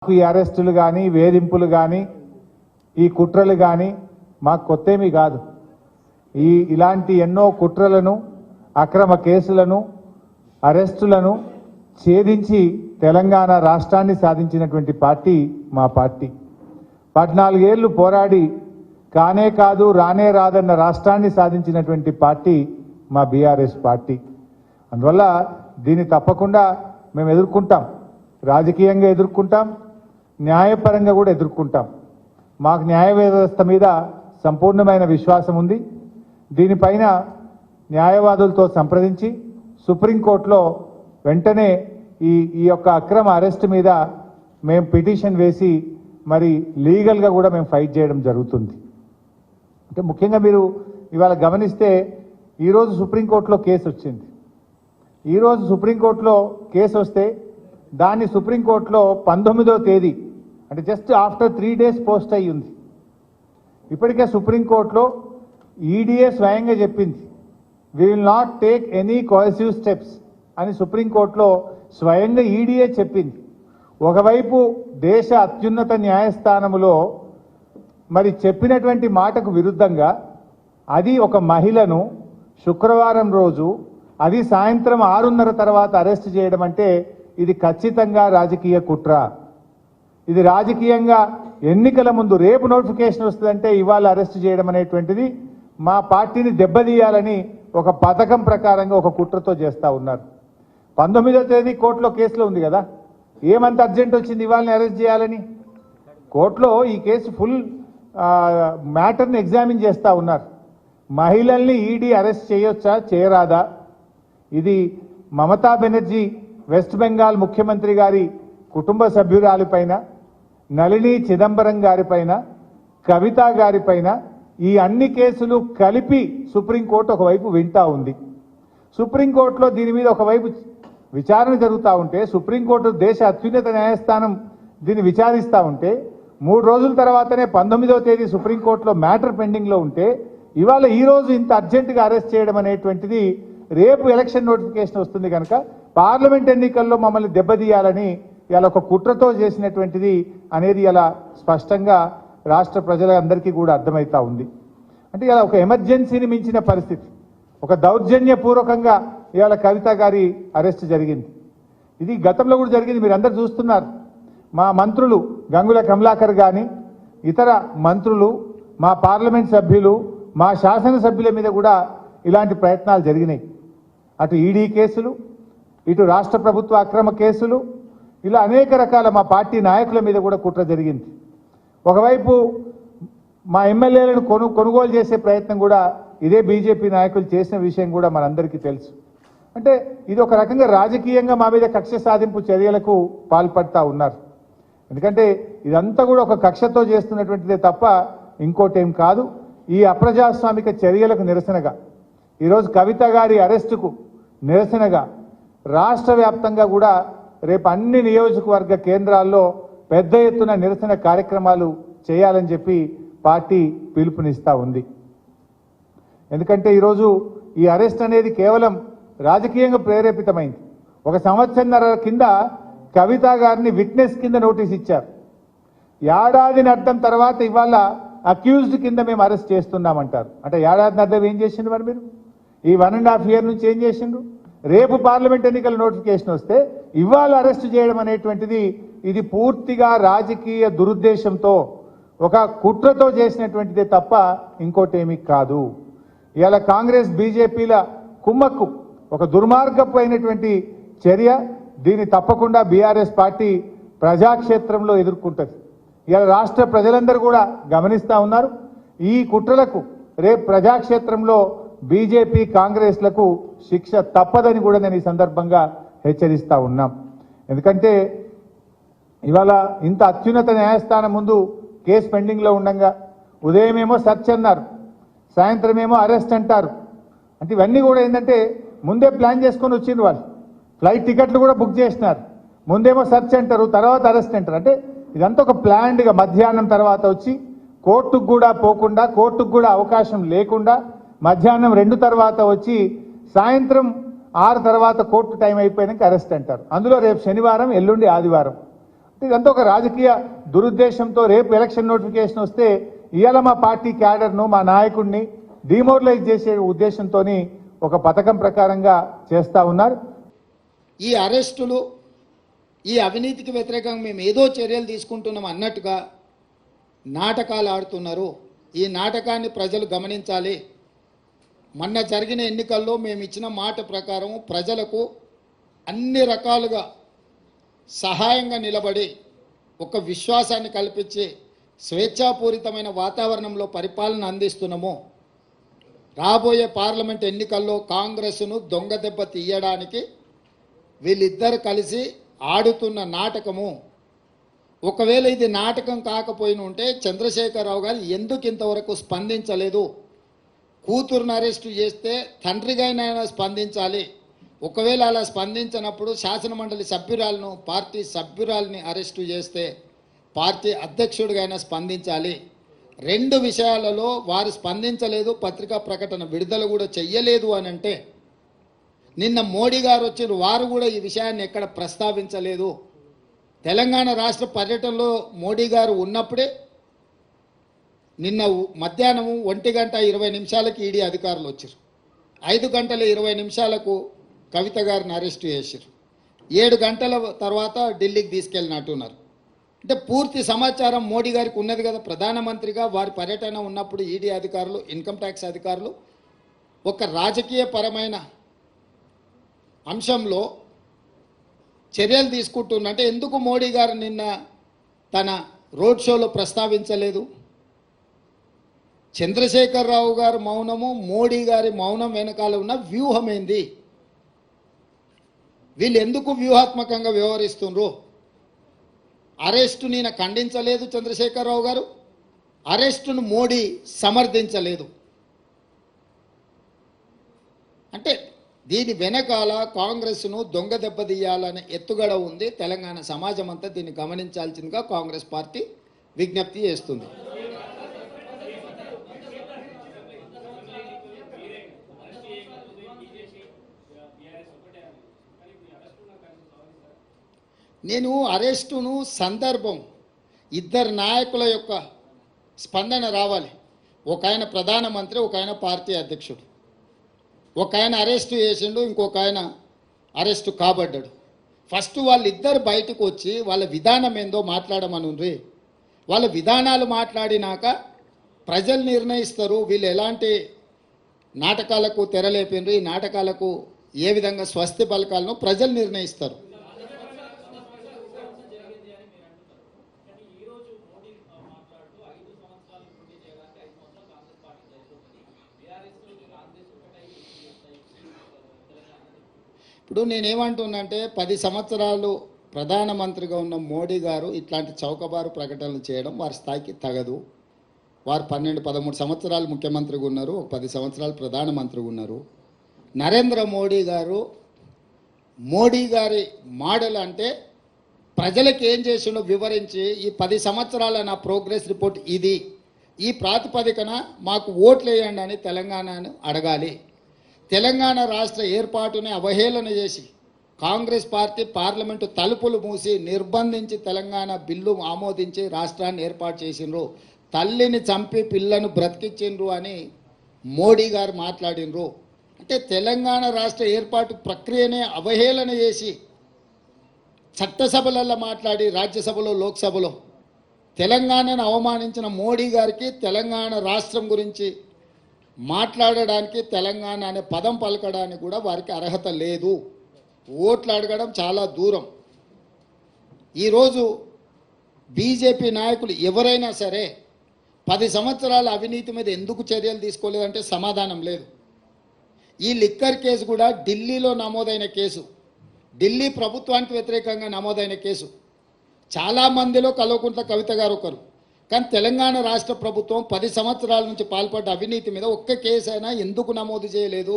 ఈ అరెస్టులు కానీ వేధింపులు కానీ ఈ కుట్రలు కానీ మాకు కొత్తేమీ కాదు. ఇలాంటి ఎన్నో కుట్రలను అక్రమ కేసులను అరెస్టులను ఛేదించి తెలంగాణ రాష్ట్రాన్ని సాధించినటువంటి పార్టీ మా పార్టీ. 14 ఏళ్లు పోరాడి కానే కాదు రానే రాదన్న రాష్ట్రాన్ని సాధించినటువంటి పార్టీ మా బీఆర్ఎస్ పార్టీ. అందువల్ల దీన్ని తప్పకుండా మేము ఎదుర్కొంటాం, రాజకీయంగా ఎదుర్కొంటాం, న్యాయపరంగా కూడా ఎదుర్కొంటాం. మాకు న్యాయ వ్యవస్థ మీద సంపూర్ణమైన విశ్వాసం ఉంది. దీనిపైన న్యాయవాదులతో సంప్రదించి సుప్రీంకోర్టులో వెంటనే ఈ యొక్క అక్రమ అరెస్ట్ మీద మేము పిటిషన్ వేసి మరి లీగల్గా కూడా మేము ఫైట్ చేయడం జరుగుతుంది. అంటే ముఖ్యంగా మీరు ఇవాళ గమనిస్తే ఈరోజు సుప్రీంకోర్టులో కేసు వచ్చింది. ఈరోజు సుప్రీంకోర్టులో కేసు వస్తే దాన్ని సుప్రీంకోర్టులో 19వ తేదీ అంటే జస్ట్ ఆఫ్టర్ 3 days పోస్ట్ అయ్యి ఉంది. ఇప్పటికే సుప్రీంకోర్టులో ఈడీఏ స్వయంగా చెప్పింది, we will not take any coercive steps అని సుప్రీంకోర్టులో స్వయంగా ఈడీఏ చెప్పింది. ఒకవైపు దేశ అత్యున్నత న్యాయస్థానములో మరి చెప్పినటువంటి మాటకు విరుద్ధంగా అది ఒక మహిళను శుక్రవారం రోజు అది సాయంత్రం 6:30 తర్వాత అరెస్ట్ చేయడం అంటే ఇది ఖచ్చితంగా రాజకీయ కుట్ర. ఇది రాజకీయంగా ఎన్నికల ముందు రేపు నోటిఫికేషన్ వస్తుందంటే ఇవాళ అరెస్ట్ చేయడం అనేటువంటిది మా పార్టీని దెబ్బతీయాలని ఒక పథకం ప్రకారంగా ఒక కుట్రతో చేస్తూ ఉన్నారు. 19వ తేదీ కోర్టులో కేసులో ఉంది కదా, ఏమంత అర్జెంట్ వచ్చింది ఇవాళని అరెస్ట్ చేయాలని? కోర్టులో ఈ కేసు ఫుల్ మ్యాటర్ని ఎగ్జామిన్ చేస్తూ ఉన్నారు. మహిళల్ని ఈడీ అరెస్ట్ చేయొచ్చా చేయరాదా? ఇది మమతా బెనర్జీ వెస్ట్ బెంగాల్ ముఖ్యమంత్రి గారి కుటుంబ సభ్యురాలిపైన, నళిని చిదంబరం గారిపైన, కవిత గారిపైన ఈ అన్ని కేసులు కలిపి సుప్రీంకోర్టు ఒకవైపు వింటా ఉంది. సుప్రీంకోర్టులో దీని మీద ఒకవైపు విచారణ జరుగుతూ ఉంటే, సుప్రీంకోర్టు దేశ అత్యున్నత న్యాయస్థానం దీన్ని విచారిస్తూ ఉంటే 3 రోజుల తర్వాతనే 19వ తేదీ సుప్రీంకోర్టులో మ్యాటర్ పెండింగ్లో ఉంటే ఇవాళ ఈరోజు ఇంత అర్జెంటుగా అరెస్ట్ చేయడం అనేటువంటిది రేపు ఎలక్షన్ నోటిఫికేషన్ వస్తుంది కనుక పార్లమెంట్ ఎన్నికల్లో మమ్మల్ని దెబ్బతీయాలని ఇలా ఒక కుట్రతో చేసినటువంటిది అనేది ఇలా స్పష్టంగా రాష్ట్ర ప్రజలందరికీ కూడా అర్థమవుతా ఉంది. అంటే ఇలా ఒక ఎమర్జెన్సీని మించిన పరిస్థితి, ఒక దౌర్జన్యపూర్వకంగా ఇవాళ కవిత గారి అరెస్ట్ జరిగింది. ఇది గతంలో కూడా జరిగింది, మీరు అందరు చూస్తున్నారు. మా మంత్రులు గంగుల కమలాకర్ కానీ ఇతర మంత్రులు, మా పార్లమెంట్ సభ్యులు, మా శాసనసభ్యుల మీద కూడా ఇలాంటి ప్రయత్నాలు జరిగినాయి. అటు ఈడీ కేసులు, ఇటు రాష్ట్ర ప్రభుత్వ అక్రమ కేసులు, ఇలా అనేక రకాల మా పార్టీ నాయకుల మీద కూడా కుట్ర జరిగింది. ఒకవైపు మా ఎమ్మెల్యేలను కొనుగోలు చేసే ప్రయత్నం కూడా ఇదే బీజేపీ నాయకులు చేసిన విషయం కూడా మనందరికీ తెలుసు. అంటే ఇది ఒక రకంగా రాజకీయంగా మా మీద కక్ష సాధింపు చర్యలకు పాల్పడతా ఉన్నారు. ఎందుకంటే ఇదంతా కూడా ఒక కక్షతో చేస్తున్నటువంటిదే తప్ప ఇంకోటేం కాదు. ఈ అప్రజాస్వామిక చర్యలకు నిరసనగా ఈరోజు కవిత గారి అరెస్టుకు నిరసనగా రాష్ట్ర వ్యాప్తంగా కూడా రేపు అన్ని నియోజకవర్గ కేంద్రాల్లో పెద్ద ఎత్తున నిరసన కార్యక్రమాలు చేయాలని చెప్పి పార్టీ పిలుపునిస్తూ ఉంది. ఎందుకంటే ఈరోజు ఈ అరెస్ట్ అనేది కేవలం రాజకీయంగా ప్రేరేపితమైంది. 1 సంవత్సరంన్నర కింద కవిత గారిని విట్నెస్ కింద నోటీస్ ఇచ్చారు. ఏడాదిని అర్థం తర్వాత ఇవాళ అక్యూజ్డ్ కింద మేము అరెస్ట్ చేస్తున్నామంటారు. అంటే ఏడాదిని అర్థం ఏం చేసిండ్రు మరి మీరు? ఈ 1.5 year నుంచి ఏం చేసిండ్రు? రేపు పార్లమెంట్ ఎన్నికల నోటిఫికేషన్ వస్తే ఇవాళ అరెస్ట్ చేయడం అనేటువంటిది ఇది పూర్తిగా రాజకీయ దురుద్దేశంతో ఒక కుట్రతో చేసినటువంటిదే తప్ప ఇంకోటేమీ కాదు. ఇవాళ కాంగ్రెస్ బీజేపీల కుమ్మక్కు ఒక దుర్మార్గపు అయినటువంటి చర్య. దీన్ని తప్పకుండా బీఆర్ఎస్ పార్టీ ప్రజాక్షేత్రంలో ఎదుర్కొంటుంది. ఇవాళ రాష్ట్ర ప్రజలందరూ కూడా గమనిస్తూ ఉన్నారు. ఈ కుట్రలకు రేపు ప్రజాక్షేత్రంలో బీజేపీ కాంగ్రెస్లకు శిక్ష తప్పదని కూడా నేను ఈ సందర్భంగా హెచ్చరిస్తూ ఉన్నాం. ఎందుకంటే ఇవాళ ఇంత అత్యున్నత న్యాయస్థానం ముందు కేసు పెండింగ్లో ఉండగా ఉదయమేమో సెర్చ్ అన్నారు, సాయంత్రం ఏమో అరెస్ట్ అంటారు. అంటే ఇవన్నీ కూడా ఏంటంటే ముందే ప్లాన్ చేసుకొని వచ్చిండ్రు. వాళ్ళు ఫ్లైట్ టికెట్లు కూడా బుక్ చేసినారు. ముందేమో సెర్చ్ అంటారు, తర్వాత అరెస్ట్ అంటారు. అంటే ఇదంతా ఒక ప్లాన్డ్గా మధ్యాహ్నం తర్వాత వచ్చి కోర్టుకు కూడా పోకుండా, కోర్టుకు కూడా అవకాశం లేకుండా మధ్యాహ్నం 2 తర్వాత వచ్చి సాయంత్రం 6 తర్వాత కోర్టు టైం అయిపోయాక అరెస్ట్ అంటారు. అందులో రేపు శనివారం, ఎల్లుండి ఆదివారం. ఇదంతా ఒక రాజకీయ దురుద్దేశంతో రేపు ఎలక్షన్ నోటిఫికేషన్ వస్తే ఇవాళ మా పార్టీ క్యాడర్ను మా నాయకుడిని డిమోరలైజ్ చేసే ఉద్దేశంతో ఒక పథకం ప్రకారంగా చేస్తా ఉన్నారు. ఈ అరెస్టులు ఈ అవినీతికి వ్యతిరేకంగా మేము ఏదో చర్యలు తీసుకుంటున్నాం అన్నట్టుగా నాటకాలు ఆడుతున్నారు. ఈ నాటకాన్ని ప్రజలు గమనించాలి. మొన్న జరిగిన ఎన్నికల్లో మేము ఇచ్చిన మాట ప్రకారం ప్రజలకు అన్ని రకాలుగా సహాయంగా నిలబడి ఒక విశ్వాసాన్ని కల్పించి స్వేచ్ఛాపూరితమైన వాతావరణంలో పరిపాలన అందిస్తున్నాము. రాబోయే పార్లమెంట్ ఎన్నికల్లో కాంగ్రెస్ను దొంగ దెబ్బ తీయడానికి వీళ్ళిద్దరు కలిసి ఆడుతున్న నాటకము. ఒకవేళ ఇది నాటకం కాకపోయిన ఉంటే చంద్రశేఖరరావు గారు ఎందుకు ఇంతవరకు స్పందించలేదు? కూతురును అరెస్టు చేస్తే తండ్రిగానైనా స్పందించాలి. ఒకవేళ అలా స్పందించినప్పుడు శాసనమండలి సభ్యురాలను పార్టీ సభ్యురాలని అరెస్టు చేస్తే పార్టీ అధ్యక్షుడిగైనా స్పందించాలి. రెండు విషయాలలో వారు స్పందించలేదు, పత్రికా ప్రకటన విడుదల కూడా చెయ్యలేదు అని అంటే నిన్న మోడీ గారు వచ్చిన వారు కూడా ఈ విషయాన్ని ఎక్కడ ప్రస్తావించలేదు. తెలంగాణ రాష్ట్ర పర్యటనలో మోడీ గారు ఉన్నప్పుడే నిన్న మధ్యాహ్నం 1:20 ఈడీ అధికారులు వచ్చారు. 5:20 కవిత గారిని అరెస్టు చేశారు. 7 గంటల తర్వాత ఢిల్లీకి తీసుకెళ్ళినట్టున్నారు. అంటే పూర్తి సమాచారం మోడీ గారికి ఉన్నది కదా. ప్రధానమంత్రిగా వారి పర్యటన ఉన్నప్పుడు ఈడీ అధికారులు, ఇన్కమ్ ట్యాక్స్ అధికారులు ఒక రాజకీయ పరమైన అంశంలో చర్యలు తీసుకుంటున్నంటే ఎందుకు మోడీ గారు నిన్న తన రోడ్ షోలో ప్రస్తావించలేదు? చంద్రశేఖరరావు గారు మౌనము, మోడీ గారి మౌనం వెనకాల ఉన్న వ్యూహం ఏంది? వీళ్ళు ఎందుకు వ్యూహాత్మకంగా వ్యవహరిస్తున్నారు? అరెస్టు నేను ఖండించలేదు చంద్రశేఖరరావు గారు, అరెస్టును మోడీ సమర్థించలేదు. అంటే దీని వెనకాల కాంగ్రెస్ను దొంగ దెబ్బతీయాలనే ఎత్తుగడ ఉంది. తెలంగాణ సమాజం అంతా దీన్ని గమనించాల్సిందిగా కాంగ్రెస్ పార్టీ విజ్ఞప్తి చేస్తుంది. నేను అరెస్టును సందర్భం, ఇద్దరు నాయకుల యొక్క స్పందన రావాలి. ఒక ఆయన ప్రధానమంత్రి, ఒక ఆయన పార్టీ అధ్యక్షుడు. ఒక ఆయన అరెస్టు చేసిండు, ఇంకొక ఆయన అరెస్టు కాబడ్డాడు. ఫస్ట్ వాళ్ళిద్దరు బయటకు వచ్చి వాళ్ళ విధానం ఏందో మాట్లాడమనుండ్రి. వాళ్ళ విధానాలు మాట్లాడినాక ప్రజలు నిర్ణయిస్తారు వీళ్ళు ఎలాంటి నాటకాలకు తెరలేపిండ్రు, ఈ నాటకాలకు ఏ విధంగా స్వస్తి పలకాలనో ప్రజలు నిర్ణయిస్తారు. ఇప్పుడు నేనేమంటున్నంటే 10 సంవత్సరాలు ప్రధానమంత్రిగా ఉన్న మోడీ గారు ఇట్లాంటి చౌకబారు ప్రకటనలు చేయడం వారి స్థాయికి తగదు. వారు 12-13 సంవత్సరాలు ముఖ్యమంత్రిగా ఉన్నారు, 10 సంవత్సరాలు ప్రధానమంత్రిగా ఉన్నారు. నరేంద్ర మోడీ గారు, మోడీ గారి మోడల్ అంటే ప్రజలకు ఏం చేసిండో వివరించి ఈ 10 సంవత్సరాల నా ప్రోగ్రెస్ రిపోర్ట్ ఇది, ఈ ప్రాతిపదికన మాకు ఓట్లు వేయండి అని తెలంగాణను అడగాలి. తెలంగాణ రాష్ట్ర ఏర్పాటుని అవహేళన చేసి కాంగ్రెస్ పార్టీ పార్లమెంటు తలుపులు మూసి నిర్బంధించి తెలంగాణ బిల్లు ఆమోదించి రాష్ట్రాన్ని ఏర్పాటు చేసిండ్రు. తల్లిని చంపి పిల్లను బ్రతికించిండ్రు అని మోడీ గారు మాట్లాడినరు. అంటే తెలంగాణ రాష్ట్ర ఏర్పాటు ప్రక్రియనే అవహేళన చేసి చట్టసభలలో మాట్లాడి రాజ్యసభలో లోక్సభలో తెలంగాణను అవమానించిన మోడీ గారికి తెలంగాణ రాష్ట్రం గురించి మాట్లాడడానికి, తెలంగాణ అనే పదం పలకడానికి కూడా వారికి అర్హత లేదు. ఓట్లు అడగడం చాలా దూరం. ఈరోజు బీజేపీ నాయకులు ఎవరైనా సరే 10 సంవత్సరాల అవినీతి మీద ఎందుకు చర్యలు తీసుకోలేదంటే సమాధానం లేదు. ఈ లిక్కర్ కేసు కూడా ఢిల్లీలో నమోదైన కేసు, ఢిల్లీ ప్రభుత్వానికి వ్యతిరేకంగా నమోదైన కేసు. చాలామందిలో కల్వకుంట్ల కవిత గారు ఒకరు. కానీ తెలంగాణ రాష్ట్ర ప్రభుత్వం 10 సంవత్సరాల నుంచి పాల్పడ్డ అవినీతి మీద ఒక్క కేసు అయినా ఎందుకు నమోదు చేయలేదు?